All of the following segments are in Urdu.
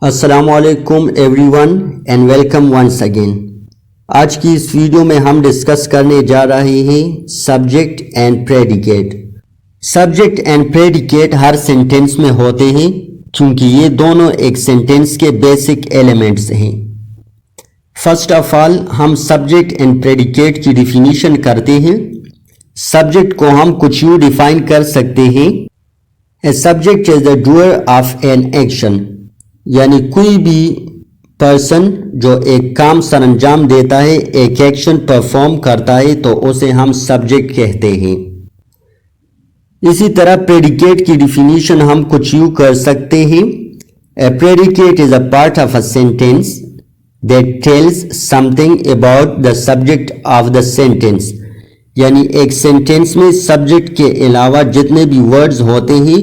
السلام علیکم everyone and welcome once again. آج کی اس ویڈیو میں ہم ڈسکس کرنے جا رہے ہیں subject and predicate. Subject and predicate Hare sentence میں ہوتے ہیں کیونکہ یہ دونوں ایک سینٹینس کے بیسک ایلیمنٹس ہیں۔ فرسٹ آف آل ہم سبجیکٹ اینڈ پریڈیکیٹ کی ڈیفینیشن کرتے ہیں۔ سبجیکٹ کو ہم کچھ یوں ڈیفائن کر سکتے ہیں: a subject is the doer of an action, یعنی کوئی بھی پرسن جو ایک کام سر انجام دیتا ہے، ایک ایکشن پرفارم کرتا ہے تو اسے ہم سبجیکٹ کہتے ہیں۔ اسی طرح پریڈیکیٹ کی ڈیفینیشن ہم کچھ یوں کر سکتے ہیں: a predicate is a part of a sentence that tells something about the subject of the sentence, یعنی ایک سینٹینس میں سبجیکٹ کے علاوہ جتنے بھی ورڈز ہوتے ہیں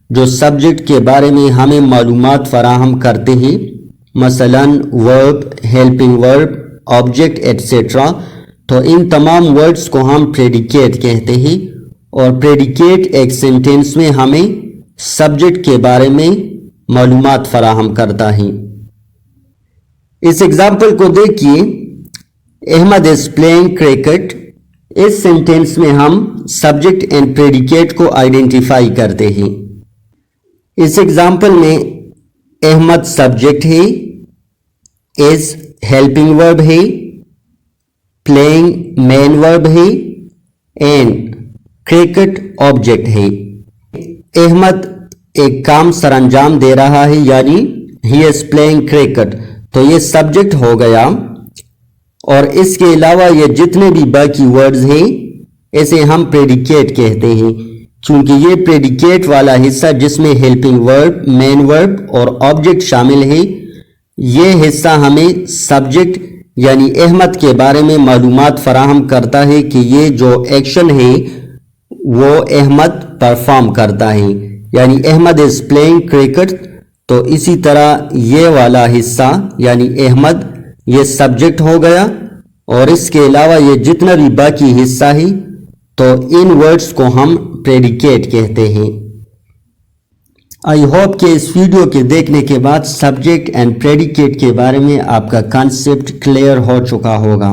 جو سبجیکٹ کے بارے میں ہمیں معلومات فراہم کرتے ہیں، مثلاً ورب، ہیلپنگ ورب، آبجیکٹ ایٹسیٹرا، تو ان تمام ورڈز کو ہم پریڈیکیٹ کہتے ہیں، اور پریڈیکیٹ ایک سینٹینس میں ہمیں سبجیکٹ کے بارے میں معلومات فراہم کرتا ہے۔ اس ایگزامپل کو دیکھیے: احمد از پلینگ کرکٹ۔ اس سینٹینس میں ہم سبجیکٹ اینڈ پریڈیکیٹ کو آئیڈینٹیفائی کرتے ہیں۔ اس ایگزامپل میں احمد سبجیکٹ ہے، از ہیلپنگ ورب ہے، پلینگ مین ورب ہے، اینڈ کرکٹ آبجیکٹ ہے۔ احمد ایک کام سر انجام دے رہا ہے، یعنی ہی از پلینگ کرکٹ، تو یہ سبجیکٹ ہو گیا، اور اس کے علاوہ یہ جتنے بھی باقی ورڈز ہیں اسے ہم پریڈیکیٹ کہتے ہیں، کیونکہ یہ پریڈیکیٹ والا حصہ جس میں ہیلپنگ ورب، مین ورب اور آبجیکٹ شامل ہے، یہ حصہ ہمیں سبجیکٹ یعنی احمد کے بارے میں معلومات فراہم کرتا ہے کہ یہ جو ایکشن ہے وہ احمد پرفارم کرتا ہے، یعنی احمد از پلینگ کرکٹ۔ تو اسی طرح یہ والا حصہ یعنی احمد یہ سبجیکٹ ہو گیا، اور اس کے علاوہ یہ جتنا بھی باقی حصہ ہے تو ان ورڈز کو ہم پریڈیکیٹ کہتے ہیں۔ آئی ہوپ کہ اس ویڈیو کے دیکھنے کے بعد سبجیکٹ اینڈ پریڈیکیٹ کے بارے میں آپ کا کانسیپٹ کلیئر ہو چکا ہوگا۔